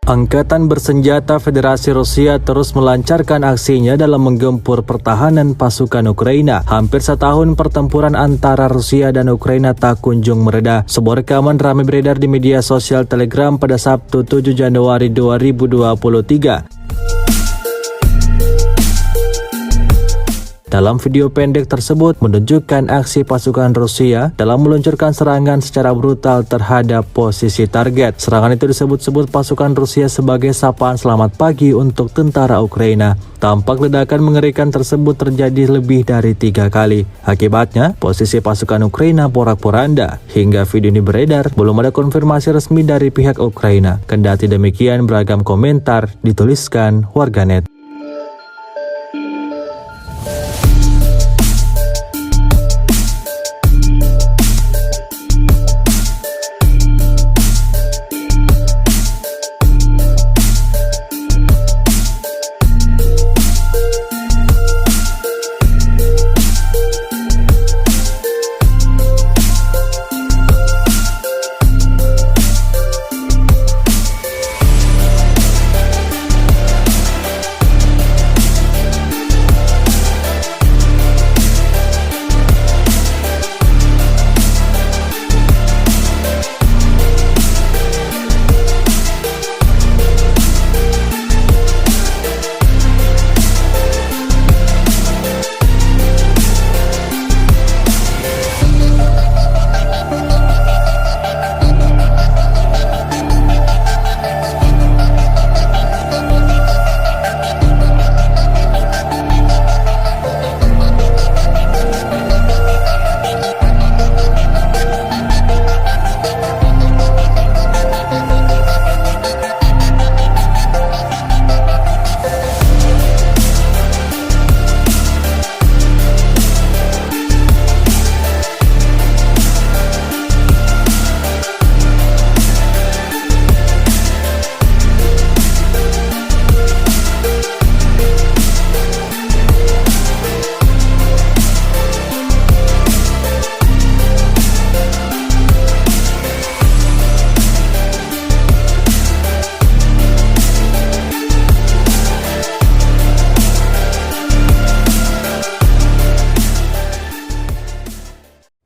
Angkatan bersenjata Federasi Rusia terus melancarkan aksinya dalam menggempur pertahanan pasukan Ukraina. Hampir setahun pertempuran antara Rusia dan Ukraina tak kunjung mereda. Sebuah rekaman ramai beredar di media sosial Telegram pada Sabtu 7 Januari 2023. Dalam video pendek tersebut menunjukkan aksi pasukan Rusia dalam meluncurkan serangan secara brutal terhadap posisi target. Serangan itu disebut-sebut pasukan Rusia sebagai sapaan selamat pagi untuk tentara Ukraina. Tampak ledakan mengerikan tersebut terjadi lebih dari 3 kali. Akibatnya, posisi pasukan Ukraina porak-poranda. Hingga video ini beredar, belum ada konfirmasi resmi dari pihak Ukraina. Kendati demikian, beragam komentar dituliskan warganet.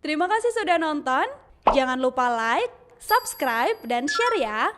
Terima kasih sudah nonton. Jangan lupa like, subscribe, dan share ya.